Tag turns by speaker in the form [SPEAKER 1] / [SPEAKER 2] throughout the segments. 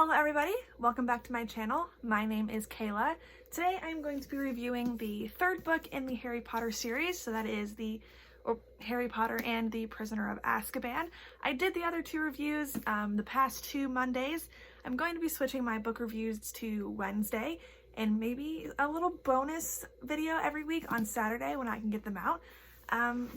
[SPEAKER 1] Hello everybody, welcome back to my channel. My name is Kayla. Today I'm going to be reviewing the third book in the Harry Potter series, so that is the Harry Potter and the Prisoner of Azkaban. I did the other two reviews the past 2 Mondays. I'm going to be switching my book reviews to Wednesday and maybe a little bonus video every week on Saturday when I can get them out.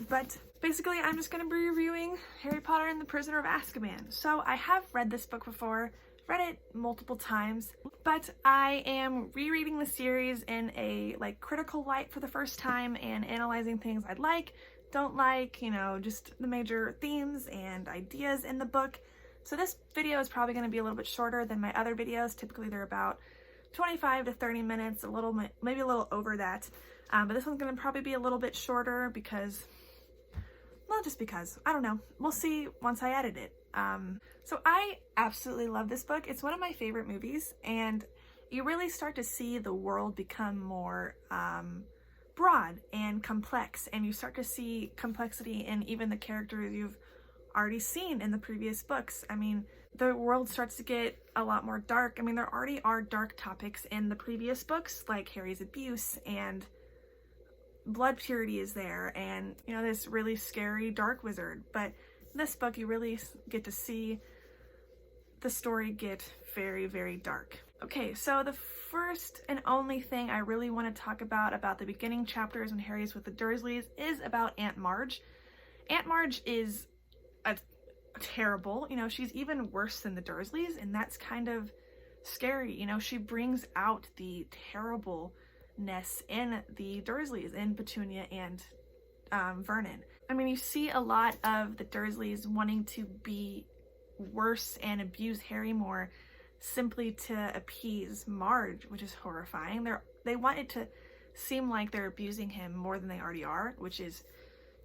[SPEAKER 1] But basically I'm just going to be reviewing Harry Potter and the Prisoner of Azkaban. So I have read this book before, read it multiple times, but I am rereading the series in a critical light for the first time and analyzing things I like, don't like, just the major themes and ideas in the book. So this video is probably going to be a little bit shorter than my other videos. Typically they're about 25 to 30 minutes, maybe a little over that. But this one's going to probably be a little bit shorter because, well, just because, I don't know. We'll see once I edit it. So I absolutely love this book. It's one of my favorite movies, and you really start to see the world become more broad and complex, and you start to see complexity in even the characters you've already seen in the previous books. I mean, the world starts to get a lot more dark. I mean, there already are dark topics in the previous books, like Harry's abuse and blood purity is there, and this really scary dark wizard. But in this book you really get to see the story get very, very dark. Okay, so the first and only thing I really want to talk about the beginning chapters when Harry's with the Dursleys is about Aunt Marge. Aunt Marge is terrible, she's even worse than the Dursleys, and that's kind of scary. She brings out the terribleness in the Dursleys, in Petunia and Vernon. I mean, you see a lot of the Dursleys wanting to be worse and abuse Harry more simply to appease Marge, which is horrifying. They want it to seem like they're abusing him more than they already are, which is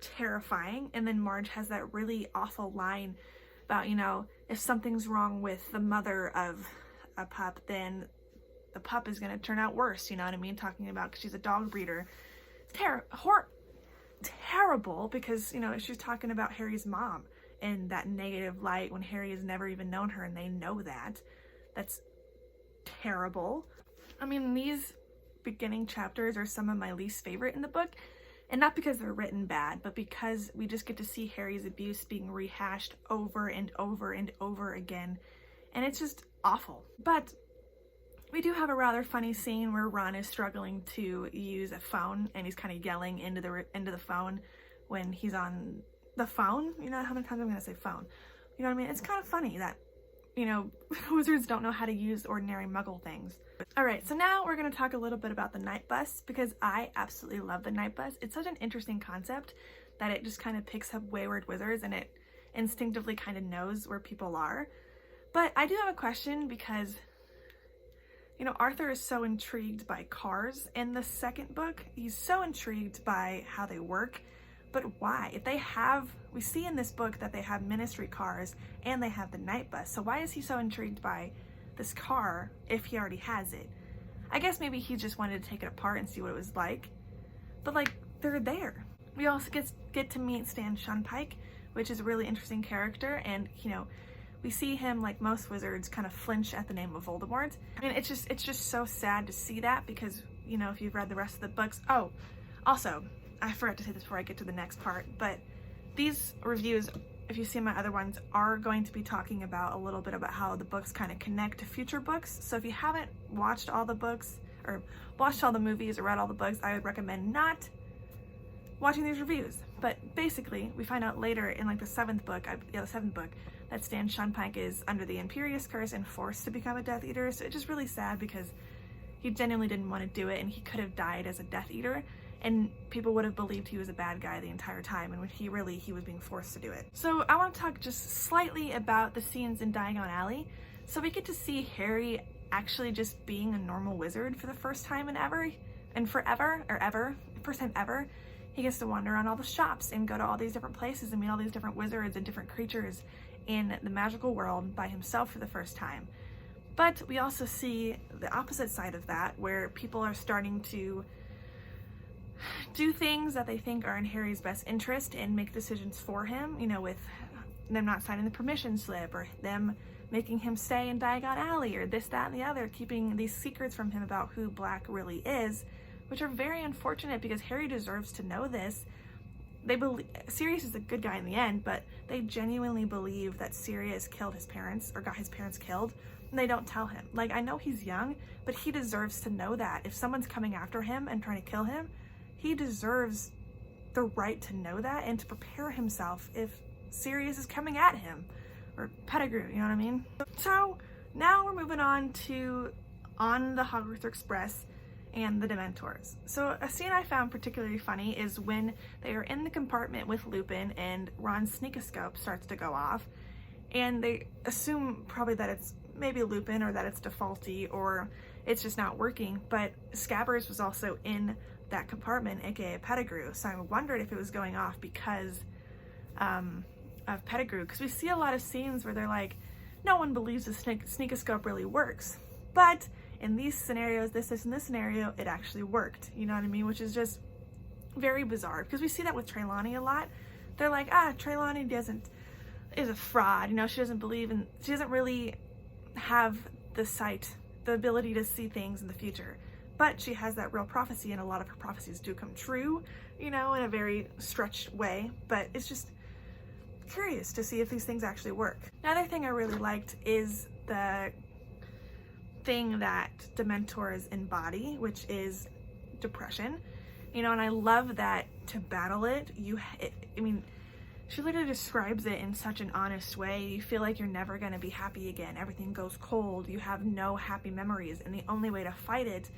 [SPEAKER 1] terrifying. And then Marge has that really awful line about, if something's wrong with the mother of a pup, then the pup is going to turn out worse, you know what I mean? Talking about, because she's a dog breeder. Terrible, because she's talking about Harry's mom in that negative light when Harry has never even known her, and they know that. That's terrible. I mean, these beginning chapters are some of my least favorite in the book, and not because they're written bad, but because we just get to see Harry's abuse being rehashed over and over and over again, and it's just awful. But we do have a rather funny scene where Ron is struggling to use a phone, and he's kind of yelling into the phone when he's on the phone. You know how many times I'm going to say phone? You know what I mean? It's kind of funny that, wizards don't know how to use ordinary muggle things. Alright, so now we're going to talk a little bit about the night bus, because I absolutely love the night bus. It's such an interesting concept that it just kind of picks up wayward wizards, and it instinctively kind of knows where people are. But I do have a question, because Arthur is so intrigued by cars in the second book. He's so intrigued by how they work, but why? If they have, we see in this book that they have ministry cars and they have the night bus, so why is he so intrigued by this car if he already has it? I guess maybe he just wanted to take it apart and see what it was like, but they're there. We also get to meet Stan Shunpike, which is a really interesting character, and we see him, like most wizards, kind of flinch at the name of Voldemort. I mean, it's just so sad to see that, because, if you've read the rest of the books. Oh, also, I forgot to say this before I get to the next part, but these reviews, if you see my other ones, are going to be talking about a little bit about how the books kind of connect to future books. So if you haven't watched all the books, or watched all the movies, or read all the books, I would recommend not watching these reviews. But basically, we find out later in the seventh book, that Stan Shunpike is under the Imperius Curse and forced to become a Death Eater. So it's just really sad, because he genuinely didn't want to do it, and he could have died as a Death Eater, and people would have believed he was a bad guy the entire time, and when he was being forced to do it. So I want to talk just slightly about the scenes in Diagon Alley. So we get to see Harry actually just being a normal wizard for the first time first time ever. He gets to wander around all the shops and go to all these different places and meet all these different wizards and different creatures in the magical world by himself for the first time. But we also see the opposite side of that, where people are starting to do things that they think are in Harry's best interest and make decisions for him, with them not signing the permission slip, or them making him stay in Diagon Alley, or this, that, and the other, keeping these secrets from him about who Black really is, which are very unfortunate because Harry deserves to know this. They believe Sirius is a good guy in the end, but they genuinely believe that Sirius killed his parents or got his parents killed, and they don't tell him. Like, I know he's young, but he deserves to know that. If someone's coming after him and trying to kill him, he deserves the right to know that and to prepare himself if Sirius is coming at him. Or Pettigrew, you know what I mean? So now we're moving on to On the Hogwarts Express and the Dementors. So a scene I found particularly funny is when they are in the compartment with Lupin and Ron's sneakoscope starts to go off, and they assume probably that it's maybe Lupin or that it's defaulty or it's just not working, but Scabbers was also in that compartment, aka Pettigrew, so I wondered if it was going off because of Pettigrew, because we see a lot of scenes where they're like, no one believes the sneakoscope really works, but in these scenarios, this and this scenario, it actually worked, you know what I mean? Which is just very bizarre, because we see that with Trelawney a lot. They're like, Trelawney is a fraud, you know, she doesn't really have the ability to see things in the future, but she has that real prophecy, and a lot of her prophecies do come true, you know, in a very stretched way, but it's just curious to see if these things actually work. Another thing I really liked is the thing that Dementors embody, which is depression, you know, and I love that to battle it, I mean, she literally describes it in such an honest way. You feel like you're never going to be happy again. Everything goes cold. You have no happy memories, and the only way to fight it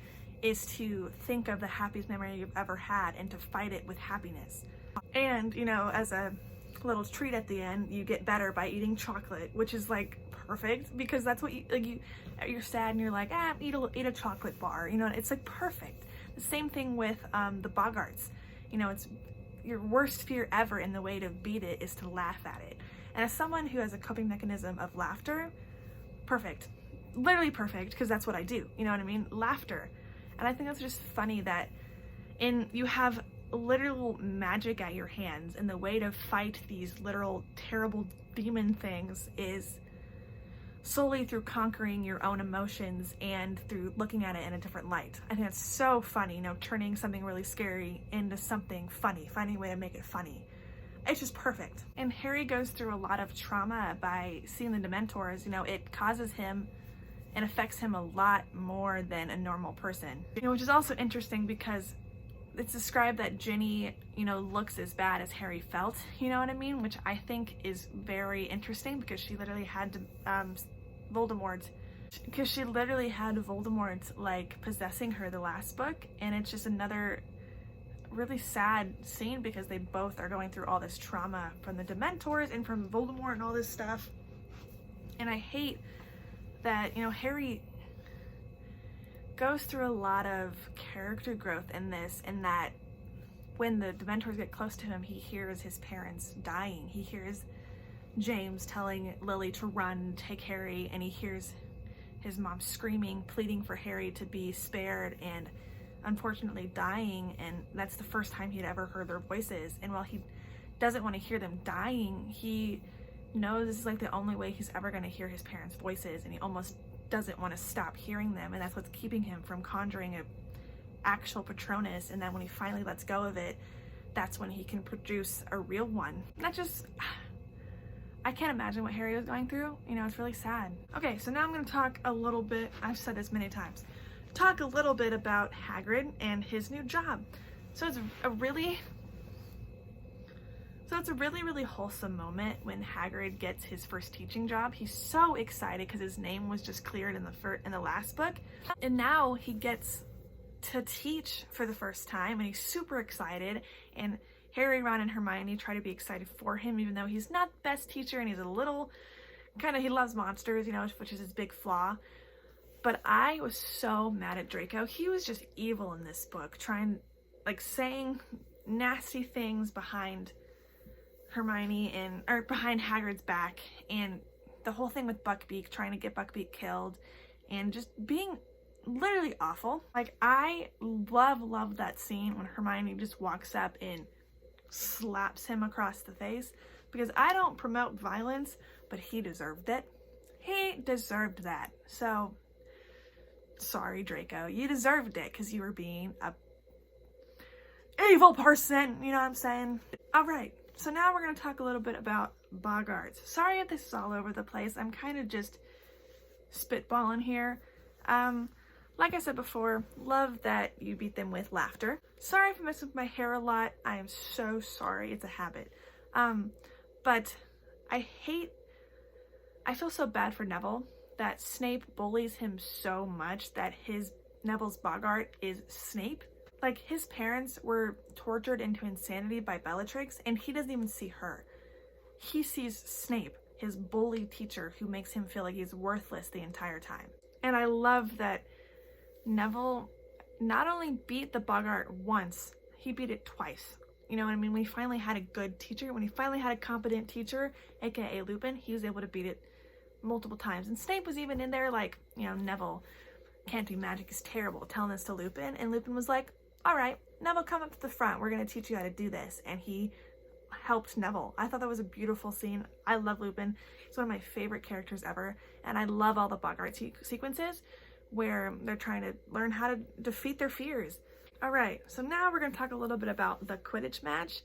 [SPEAKER 1] is to think of the happiest memory you've ever had and to fight it with happiness. And, you know, as a little treat at the end, you get better by eating chocolate, which is like perfect, because that's what you're sad and you're like, eat a chocolate bar, you know, it's like perfect. The same thing with the Boggarts, you know, it's your worst fear ever, and the way to beat it is to laugh at it. And as someone who has a coping mechanism of laughter, perfect, literally perfect, because that's what I do, you know what I mean? Laughter. And I think that's just funny that you have literal magic at your hands, and the way to fight these literal terrible demon things is solely through conquering your own emotions and through looking at it in a different light. I think that's so funny, you know, turning something really scary into something funny, finding a way to make it funny. It's just perfect. And Harry goes through a lot of trauma by seeing the Dementors. You know, it causes him and affects him a lot more than a normal person, you know, which is also interesting because it's described that Ginny, you know, looks as bad as Harry felt, you know what I mean? Which I think is very interesting because she literally had Voldemort like possessing her the last book, and it's just another really sad scene because they both are going through all this trauma from the Dementors and from Voldemort and all this stuff. And I hate that, you know, Harry goes through a lot of character growth in this, and that when the Dementors get close to him, he hears his parents dying. He hears James telling Lily to run, take Harry, and he hears his mom screaming, pleading for Harry to be spared, and unfortunately dying, and that's the first time he'd ever heard their voices. And while he doesn't want to hear them dying, he knows this is like the only way he's ever going to hear his parents' voices, and he almost doesn't want to stop hearing them, and that's what's keeping him from conjuring a actual Patronus. And then when he finally lets go of it, that's when he can produce a real one. Not just, I can't imagine what Harry was going through, you know, it's really sad. Okay, so now I'm going to talk a little bit, I've said this many times, talk a little bit about Hagrid and his new job. So it's a really wholesome moment when Hagrid gets his first teaching job. He's so excited because his name was just cleared in the last book, and now he gets to teach for the first time, and he's super excited. And Harry, Ron, and Hermione try to be excited for him, even though he's not the best teacher and he's a little he loves monsters, you know, which is his big flaw. But I was so mad at Draco. He was just evil in this book, saying nasty things behind Hermione or behind Hagrid's back, and the whole thing with Buckbeak, trying to get Buckbeak killed, and just being literally awful. Like, I love that scene when Hermione just walks up and slaps him across the face, because I don't promote violence, but he deserved it. He deserved that. So, sorry, Draco. You deserved it because you were being a evil person. You know what I'm saying? Alright, so now we're going to talk a little bit about Boggarts. Sorry if this is all over the place. I'm kind of just spitballing here. Like I said before, love that you beat them with laughter. Sorry if I messed with my hair a lot. I am so sorry. It's a habit. But I feel so bad for Neville that Snape bullies him so much that Neville's Boggart is Snape. Like, his parents were tortured into insanity by Bellatrix, and he doesn't even see her. He sees Snape, his bully teacher, who makes him feel like he's worthless the entire time. And I love that Neville not only beat the Boggart once, he beat it twice. You know what I mean? When he finally had a good teacher, when he finally had a competent teacher, aka Lupin, he was able to beat it multiple times. And Snape was even in there like, you know, Neville can't do magic, is terrible, telling this to Lupin. And Lupin was like, all right, Neville, come up to the front. We're going to teach you how to do this. And he helped Neville. I thought that was a beautiful scene. I love Lupin. He's one of my favorite characters ever. And I love all the Boggart sequences where they're trying to learn how to defeat their fears. All right, so now we're going to talk a little bit about the Quidditch match.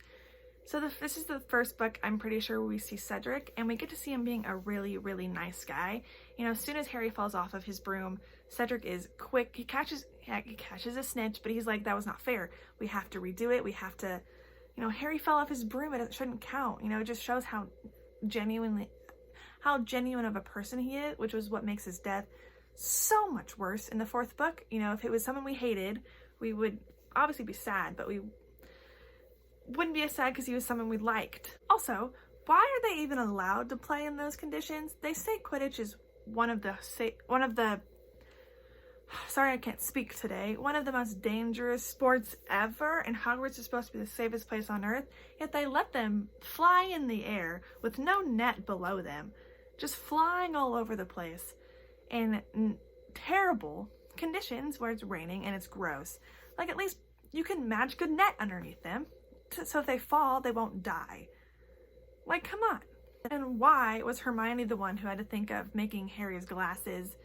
[SPEAKER 1] So this is the first book, I'm pretty sure, where we see Cedric, and we get to see him being a really, really nice guy. You know, as soon as Harry falls off of his broom, Cedric is quick. He catches a snitch, but he's like, that was not fair. We have to redo it. We have to, you know, Harry fell off his broom. It shouldn't count. You know, it just shows how genuine of a person he is, which was what makes his death so much worse in the fourth book. You know, if it was someone we hated, we would obviously be sad, but we wouldn't be as sad because he was someone we liked. Also, why are they even allowed to play in those conditions? They say Quidditch is one of the sorry, I can't speak today, one of the most dangerous sports ever, and Hogwarts is supposed to be the safest place on earth, yet they let them fly in the air with no net below them, just flying all over the place in terrible conditions where it's raining and it's gross. Like, at least you can magic a net underneath them, so if they fall, they won't die. Like, come on. And why was Hermione the one who had to think of making Harry's glasses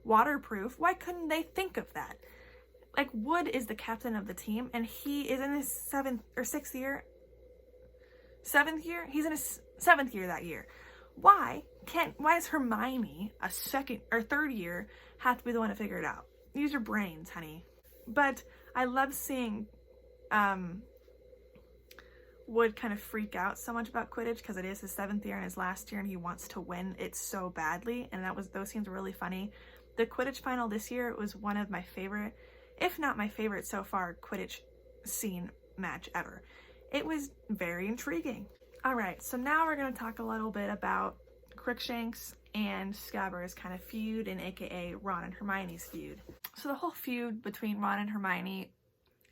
[SPEAKER 1] waterproof? Why couldn't they think of that? Like, Wood is the captain of the team, and he is in his seventh year? He's in his 7th year that year. Why does Hermione, a second or third year, have to be the one to figure it out? Use your brains, honey. But I love seeing Wood kind of freak out so much about Quidditch because it is his 7th year and his last year, and he wants to win it so badly, and those scenes were really funny. The Quidditch final this year was one of my favorite, if not my favorite so far, Quidditch scene match ever. It was very intriguing. Alright, so now we're going to talk a little bit about Crookshanks and Scabbers' kind of feud, and aka Ron and Hermione's feud. So the whole feud between Ron and Hermione,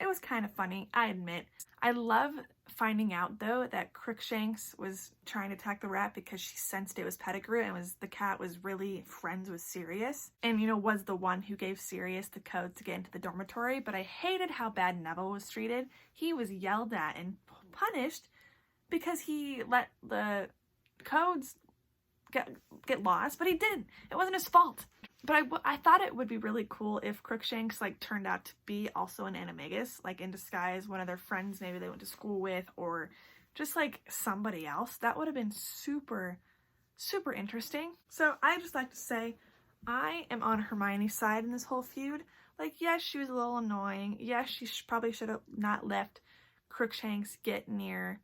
[SPEAKER 1] it was kind of funny, I admit. I love finding out, though, that Crookshanks was trying to attack the rat because she sensed it was Pettigrew, and the cat was really friends with Sirius, and, you know, was the one who gave Sirius the code to get into the dormitory. But I hated how bad Neville was treated. He was yelled at and punished because he let the codes get lost, but he didn't. It wasn't his fault. But I thought it would be really cool if Crookshanks, like, turned out to be also an animagus, like, in disguise, one of their friends maybe they went to school with, or just, like, somebody else. That would have been super, super interesting. So I just like to say, I am on Hermione's side in this whole feud. Like, yes, she was a little annoying. Yes, she probably should have not left Crookshanks get near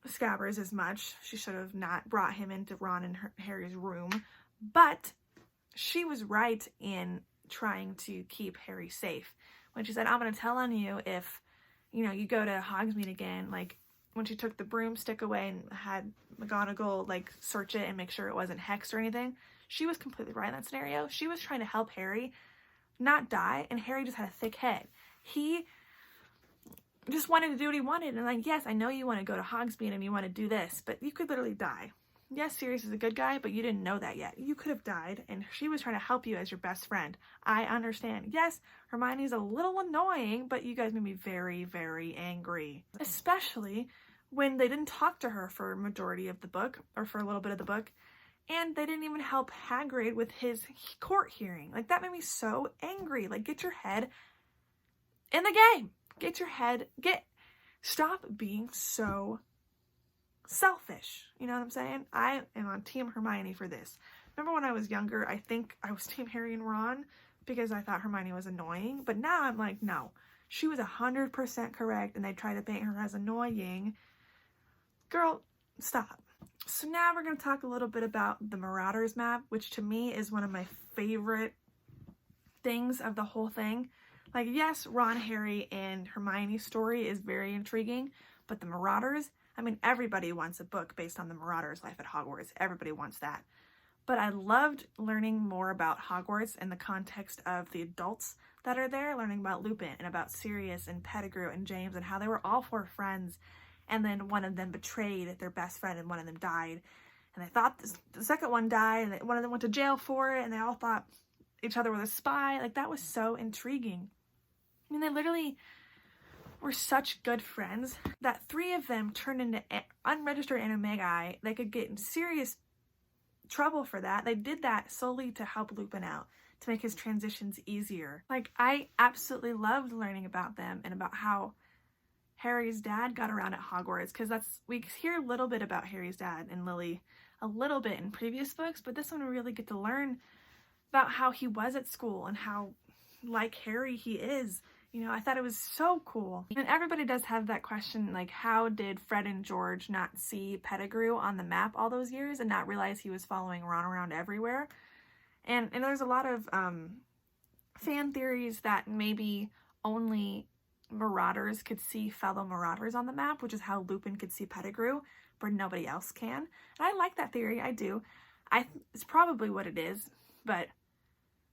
[SPEAKER 1] Scabbers as much. She should have not brought him into Ron and Harry's room. But she was right in trying to keep Harry safe. When she said, I'm going to tell on you if, you know, you go to Hogsmeade again. Like, when she took the broomstick away and had McGonagall, like, search it and make sure it wasn't hexed or anything, she was completely right in that scenario. She was trying to help Harry not die, and Harry just had a thick head. He just wanted to do what he wanted, and like, yes, I know you want to go to Hogsmeade and you want to do this, but you could literally die. Yes, Sirius is a good guy, but you didn't know that yet. You could have died, and she was trying to help you as your best friend. I understand. Yes, Hermione's a little annoying, but you guys made me very, very angry. Especially when they didn't talk to her for a majority of the book, or for a little bit of the book, And they didn't even help Hagrid with his court hearing. Like, that made me so angry. Like, get your head in the game. Stop being so selfish. You know what I'm saying? I am on Team Hermione for this. Remember when I was younger, I think I was Team Harry and Ron because I thought Hermione was annoying. But now I'm like, no. She was 100% correct, and they tried to paint her as annoying. Girl, stop. So now we're going to talk a little bit about the Marauders map, which to me is one of my favorite things of the whole thing. Like, yes, Ron, Harry, and Hermione's story is very intriguing, but the Marauders, I mean, everybody wants a book based on the Marauders' life at Hogwarts. Everybody wants that. But I loved learning more about Hogwarts in the context of the adults that are there, learning about Lupin and about Sirius and Pettigrew and James and how they were all 4 friends. And then one of them betrayed their best friend and one of them died. And they thought the second one died, and one of them went to jail for it, and they all thought each other was a spy. Like, that was so intriguing. I mean, they literally were such good friends that 3 of them turned into unregistered animagi. They could get in serious trouble for that. They did that solely to help Lupin out, to make his transitions easier. Like, I absolutely loved learning about them and about how Harry's dad got around at Hogwarts, because we hear a little bit about Harry's dad and Lily a little bit in previous books, but this one we really get to learn about how he was at school and how like Harry he is. You know, I thought it was so cool. And everybody does have that question, like, how did Fred and George not see Pettigrew on the map all those years and not realize he was following Ron around everywhere? And there's a lot of fan theories that maybe only Marauders could see fellow Marauders on the map, which is how Lupin could see Pettigrew, but nobody else can. And I like that theory, I do. It's probably what it is, but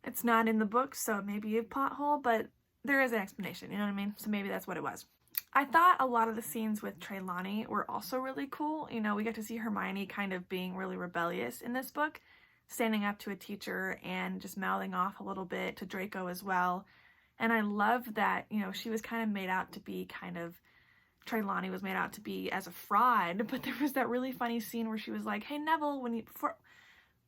[SPEAKER 1] it's not in the book, so it may be a plot hole, but there is an explanation, you know what I mean? So maybe that's what it was. I thought a lot of the scenes with Trelawney were also really cool. You know, we get to see Hermione kind of being really rebellious in this book, standing up to a teacher and just mouthing off a little bit to Draco as well. And I love that, you know, she was kind of made out to be Trelawney was made out to be as a fraud, but there was that really funny scene where she was like, hey, Neville,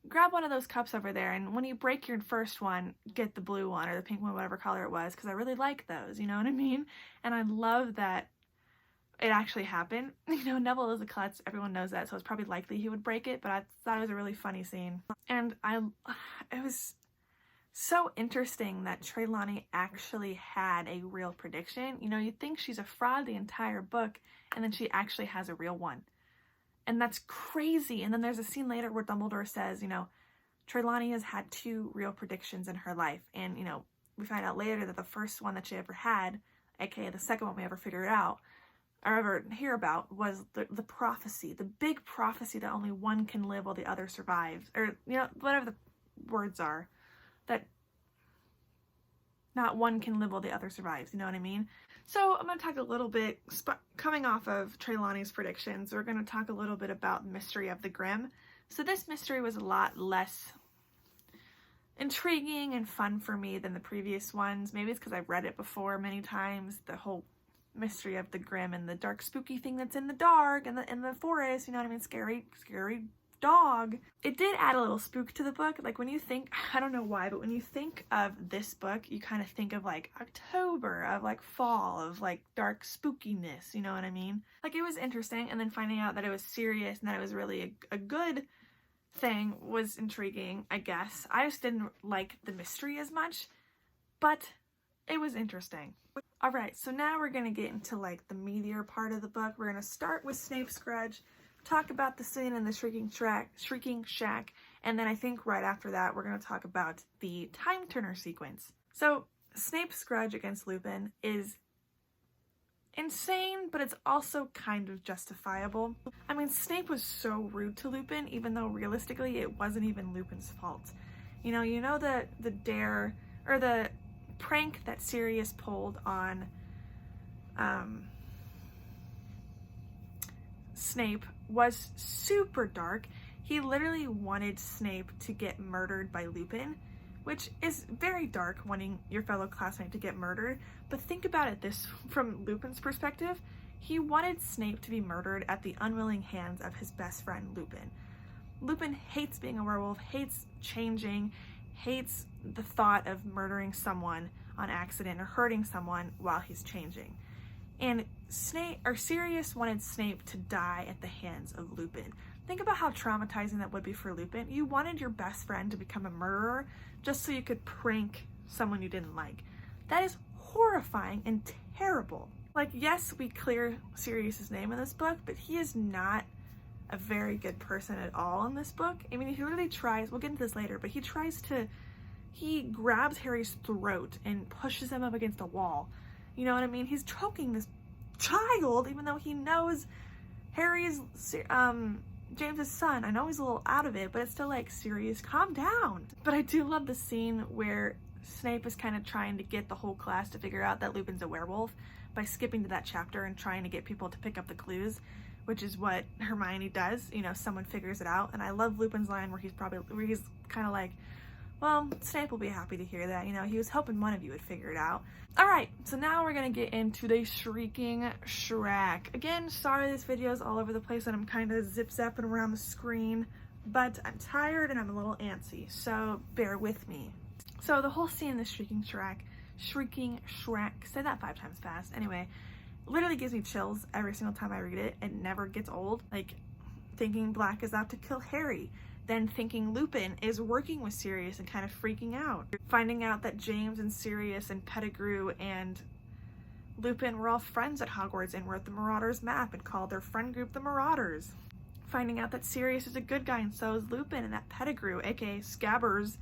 [SPEAKER 1] grab one of those cups over there, and when you break your first one, get the blue one or the pink one, whatever color it was, because I really like those, you know what I mean? And I love that it actually happened. You know, Neville is a klutz, everyone knows that, so it's probably likely he would break it, but I thought it was a really funny scene. And it was so interesting that Trelawney actually had a real prediction. You know, you'd think she's a fraud the entire book, and then she actually has a real one. And that's crazy. And then there's a scene later where Dumbledore says, you know, Trelawney has had 2 real predictions in her life. And, you know, we find out later that the first one that she ever had, aka the second one we ever figured out, or ever hear about, was the prophecy, the big prophecy that only one can live while the other survives. Or, you know, whatever the words are. That not one can live while the other survives, you know what I mean? So I'm going to talk a little bit, coming off of Trelawney's predictions, we're going to talk a little bit about Mystery of the Grim. So this mystery was a lot less intriguing and fun for me than the previous ones. Maybe it's because I've read it before many times, the whole Mystery of the Grim and the dark spooky thing that's in the dark and in the forest, you know what I mean? Scary dog. It did add a little spook to the book. Like, when you think, I don't know why, but when you think of this book, you kind of think of like October, of like fall, of like dark spookiness, you know what I mean? Like, it was interesting, and then finding out that it was serious and that it was really a good thing was intriguing, I guess. I just didn't like the mystery as much, but it was interesting. Alright, so now we're gonna get into like the meatier part of the book. We're gonna start with Snape's grudge, talk about the scene in the Shrieking Shack, and then I think right after that we're going to talk about the Time Turner sequence. So Snape's grudge against Lupin is insane, but it's also kind of justifiable. I mean, Snape was so rude to Lupin, even though realistically it wasn't even Lupin's fault. You know the dare, or the prank that Sirius pulled on Snape was super dark. He literally wanted Snape to get murdered by Lupin, which is very dark, wanting your fellow classmate to get murdered. But think about it this from Lupin's perspective. He wanted Snape to be murdered at the unwilling hands of his best friend Lupin. Lupin hates being a werewolf, hates changing, hates the thought of murdering someone on accident or hurting someone while he's changing. And Sirius wanted Snape to die at the hands of Lupin. Think about how traumatizing that would be for Lupin. You wanted your best friend to become a murderer just so you could prank someone you didn't like. That is horrifying and terrible. Like, yes, we clear Sirius's name in this book, but he is not a very good person at all in this book. I mean, he literally tries, we'll get into this later, but he grabs Harry's throat and pushes him up against a wall. You know what I mean? He's choking this child, even though he knows Harry's James's son. I know he's a little out of it, but it's still like, Sirius, calm down. But I do love the scene where Snape is kind of trying to get the whole class to figure out that Lupin's a werewolf by skipping to that chapter and trying to get people to pick up the clues, which is what Hermione does. You know, someone figures it out. And I love Lupin's line where he's kind of like, well, Snape will be happy to hear that. You know, he was hoping one of you would figure it out. All right, so now we're gonna get into the Shrieking Shrek. Again, sorry this video is all over the place and I'm kind of zip-zapping around the screen, but I'm tired and I'm a little antsy, so bear with me. So the whole scene in the Shrieking Shrek, say that 5 times fast, anyway, literally gives me chills every single time I read it. It never gets old. Like, thinking Black is out to kill Harry, then thinking Lupin is working with Sirius and kind of freaking out. Finding out that James and Sirius and Pettigrew and Lupin were all friends at Hogwarts and wrote the Marauders map and called their friend group the Marauders. Finding out that Sirius is a good guy and so is Lupin, and that Pettigrew, aka Scabbers,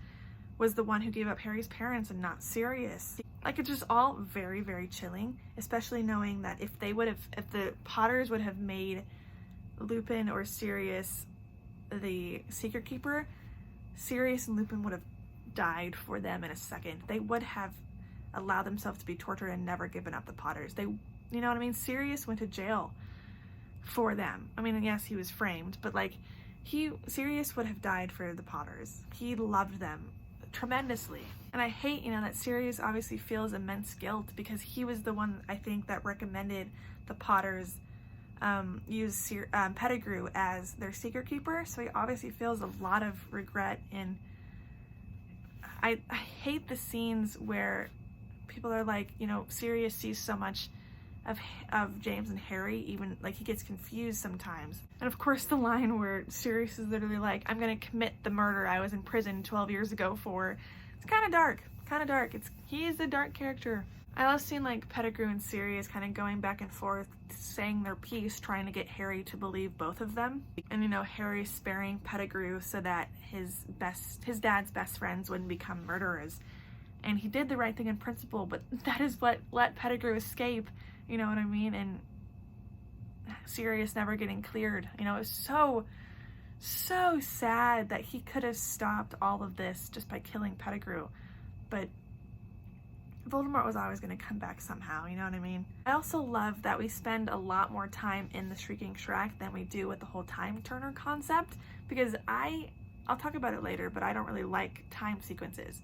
[SPEAKER 1] was the one who gave up Harry's parents and not Sirius. Like, it's just all very, very chilling, especially knowing that if the Potters would have made Lupin or Sirius the Secret Keeper, Sirius and Lupin would have died for them in a second. They would have allowed themselves to be tortured and never given up the Potters. You know what I mean? Sirius went to jail for them. I mean, yes, he was framed, but like, Sirius would have died for the Potters. He loved them tremendously. And I hate, you know, that Sirius obviously feels immense guilt because he was the one, I think, that recommended the Potters use Pettigrew as their secret keeper, so he obviously feels a lot of regret. And I hate the scenes where people are like, you know, Sirius sees so much of James and Harry, even like he gets confused sometimes. And of course the line where Sirius is literally like, I'm gonna commit the murder I was in prison 12 years ago for. It's kind of dark. He's a dark character. I love seeing like Pettigrew and Sirius kind of going back and forth, saying their piece, trying to get Harry to believe both of them. And you know, Harry sparing Pettigrew so that his dad's best friends wouldn't become murderers. And he did the right thing in principle, but that is what let Pettigrew escape, you know what I mean? And Sirius never getting cleared. You know, it was so sad that he could have stopped all of this just by killing Pettigrew. But Voldemort was always going to come back somehow, you know what I mean? I also love that we spend a lot more time in the Shrieking Shrek than we do with the whole time turner concept, because I'll talk about it later, but I don't really like time sequences.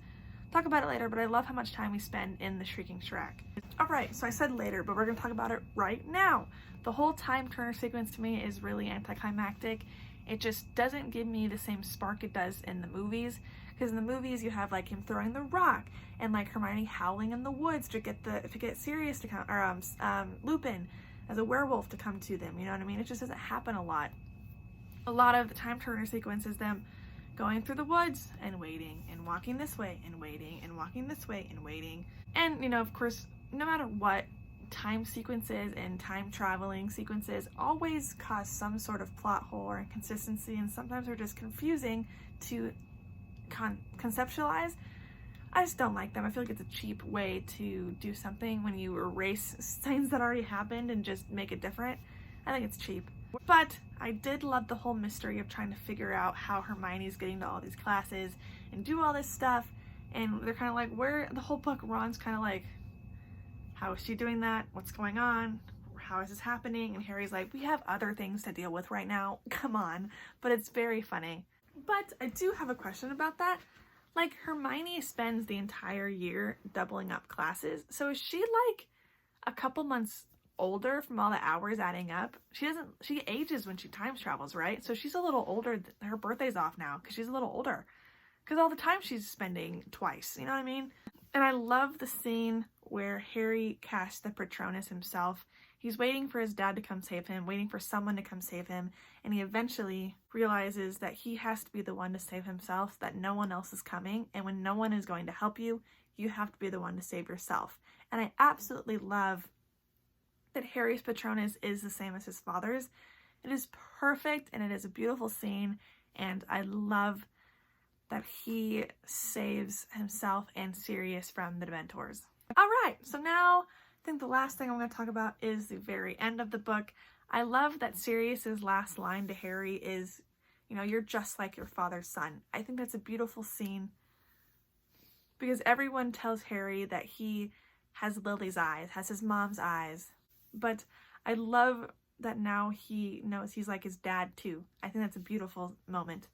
[SPEAKER 1] Talk about it later, but I love how much time we spend in the Shrieking Shrek. Alright, so I said later, but we're going to talk about it right now. The whole time turner sequence to me is really anticlimactic. It just doesn't give me the same spark it does in the movies. Because in the movies you have like him throwing the rock and like Hermione howling in the woods to get Sirius to come, or Lupin as a werewolf to come to them. You know what I mean? It just doesn't happen a lot. A lot of the time turner sequence is them going through the woods and waiting and walking this way and waiting and walking this way and waiting. And you know, of course, no matter what, time sequences and time traveling sequences always cause some sort of plot hole or inconsistency, and sometimes they're just confusing to conceptualize. I just don't like them. I feel like it's a cheap way to do something when you erase things that already happened and just make it different. I think it's cheap. But I did love the whole mystery of trying to figure out how Hermione's getting to all these classes and do all this stuff, and they're kind of like, where the whole book, Ron's kind of like, how is she doing that? What's going on? How is this happening? And Harry's like, we have other things to deal with right now. Come on. But it's very funny. But I do have a question about that. Like, Hermione spends the entire year doubling up classes. So is she like a couple months older from all the hours adding up. She ages when she time travels, right? So she's a little older. Her birthday's off now because she's a little older. Because all the time she's spending twice, you know what I mean? And I love the scene where Harry casts the Patronus himself. He's waiting for his dad to come save him, waiting for someone to come save him, and he eventually realizes that he has to be the one to save himself, that no one else is coming, and when no one is going to help you, you have to be the one to save yourself. And I absolutely love that Harry's Patronus is the same as his father's. It is perfect, and it is a beautiful scene, and I love that he saves himself and Sirius from the Dementors. Alright, so now I think the last thing I'm going to talk about is the very end of the book. I love that Sirius's last line to Harry is, you know, you're just like your father's son. I think that's a beautiful scene because everyone tells Harry that he has Lily's eyes, has his mom's eyes, but I love that now he knows he's like his dad too. I think that's a beautiful moment.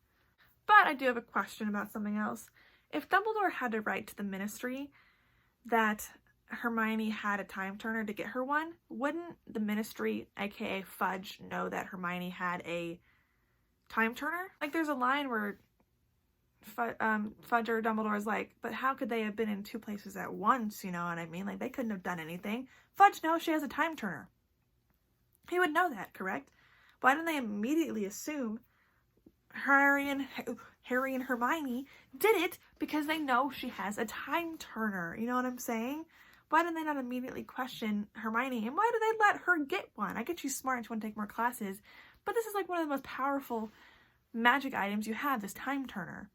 [SPEAKER 1] But I do have a question about something else. If Dumbledore had to write to the Ministry that Hermione had a time turner to get her one, wouldn't the Ministry, aka Fudge, know that Hermione had a time turner? Like there's a line where Fudge or Dumbledore is like, but how could they have been in two places at once, you know what I mean? Like they couldn't have done anything. Fudge knows she has a time turner. He would know that, correct? Why didn't they immediately assume Harry and Hermione did it because they know she has a time turner? You know what I'm saying? Why did they not immediately question Hermione? And why do they let her get one? I get she's smart and she want to take more classes, but this is like one of the most powerful magic items you have, this time turner.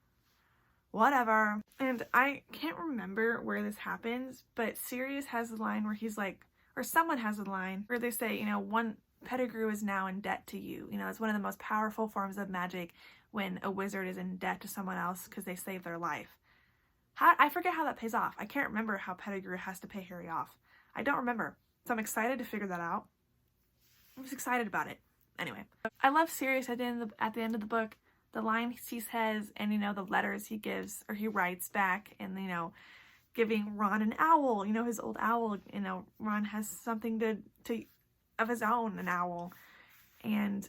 [SPEAKER 1] Whatever. And I can't remember where this happens, but Sirius has a line where he's like, or someone has a line where they say, you know, one Pettigrew is now in debt to you. You know, it's one of the most powerful forms of magic when a wizard is in debt to someone else because they saved their life. I forget how that pays off. I can't remember how Pettigrew has to pay Harry off. I don't remember. So I'm excited to figure that out. I'm just excited about it. Anyway, I love Sirius at the end of the book. The line he says and, you know, the letters he gives or he writes back and, you know, giving Ron an owl, you know, his old owl, you know, Ron has something to of his own, an owl, and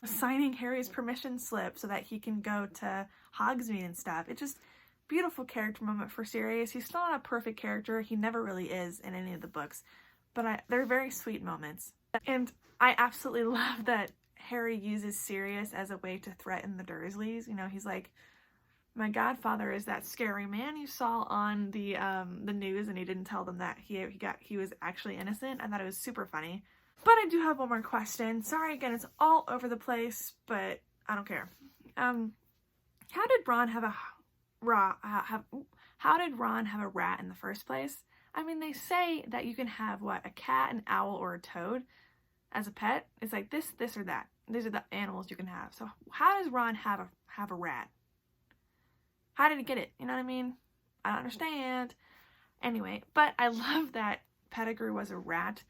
[SPEAKER 1] signing Harry's permission slip so that he can go to Hogsmeade and stuff. It's just beautiful character moment for Sirius. He's still not a perfect character. He never really is in any of the books, but they're very sweet moments. And I absolutely love that Harry uses Sirius as a way to threaten the Dursleys. You know, he's like, my godfather is that scary man you saw on the news, and he didn't tell them that he was actually innocent. I thought it was super funny. But I do have one more question. Sorry again, it's all over the place, but I don't care. How did Ron have a rat in the first place? I mean, they say that you can have what, a cat, an owl, or a toad as a pet. It's like this, or that. These are the animals you can have. So how does Ron have a rat? How did he get it? You know what I mean? I don't understand. Anyway, but I love that Pettigrew was a rat.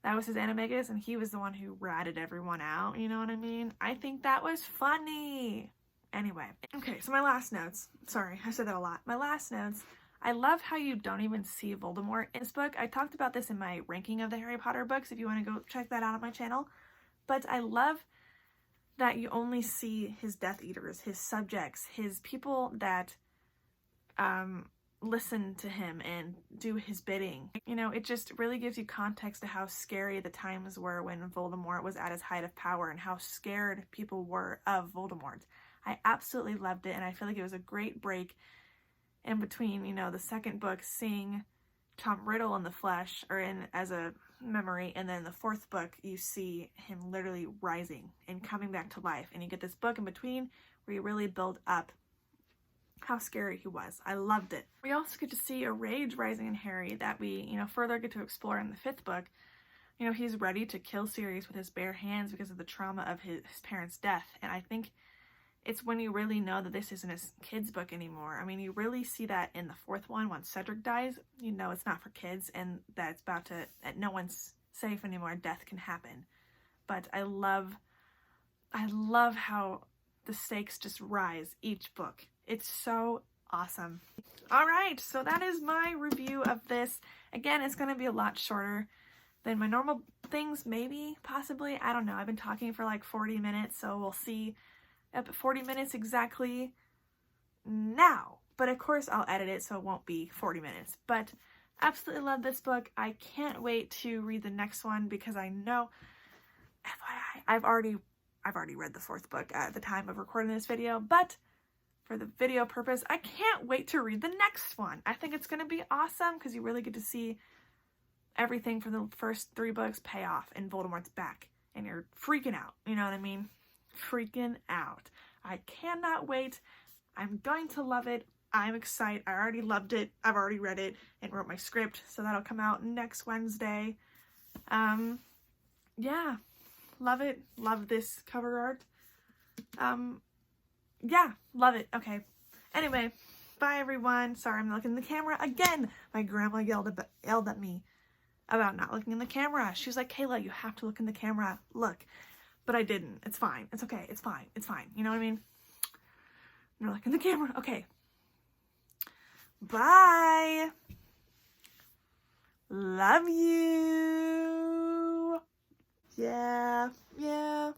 [SPEAKER 1] That was his animagus, and he was the one who ratted everyone out. You know what I mean? I think that was funny. Anyway, okay, so my last notes. Sorry, I said that a lot. My last notes. I love how you don't even see Voldemort in this book. I talked about this in my ranking of the Harry Potter books, if you want to go check that out on my channel. But I love that you only see his Death Eaters, his subjects, his people that listen to him and do his bidding. You know, it just really gives you context to how scary the times were when Voldemort was at his height of power and how scared people were of Voldemort. I absolutely loved it, and I feel like it was a great break in between, you know, the second book, seeing Tom Riddle in the flesh, or as a memory, and then the fourth book, you see him literally rising and coming back to life, and you get this book in between where you really build up how scary he was. I loved it. We also get to see a rage rising in Harry that we, you know, further get to explore in the fifth book. You know, he's ready to kill Sirius with his bare hands because of the trauma of his parents' death, and I think it's when you really know that this isn't a kid's book anymore. I mean, you really see that in the fourth one when Cedric dies. You know it's not for kids and that it's about to, that no one's safe anymore. Death can happen. But I love how the stakes just rise each book. It's so awesome. All right, so that is my review of this. Again, it's going to be a lot shorter than my normal things, maybe, possibly. I don't know. I've been talking for like 40 minutes, so we'll see at 40 minutes exactly now. But of course I'll edit it so it won't be 40 minutes. But absolutely love this book. I can't wait to read the next one because I know, FYI, I've already read the 4th book at the time of recording this video, but for the video purpose, I can't wait to read the next one. I think it's going to be awesome because you really get to see everything from the first 3 books pay off and Voldemort's back and you're freaking out. You know what I mean? Freaking out. I cannot wait. I'm going to love it. I'm excited. I already loved it. I've already read it and wrote my script, so that'll come out next Wednesday. Yeah, love it. Love this cover art. Yeah, love it. Okay. Anyway, bye everyone. Sorry, I'm looking in the camera again. My grandma yelled at me about not looking in the camera. She was like, Kayla, you have to look in the camera. Look. But I didn't. It's fine. It's okay. It's fine. It's fine. You know what I mean? I'm gonna look in the camera. Okay. Bye. Love you. Yeah. Yeah.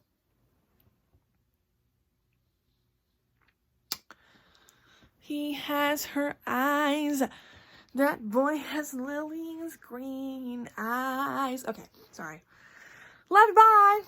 [SPEAKER 1] He has her eyes. That boy has Lily's green eyes. Okay, sorry. Love you, bye.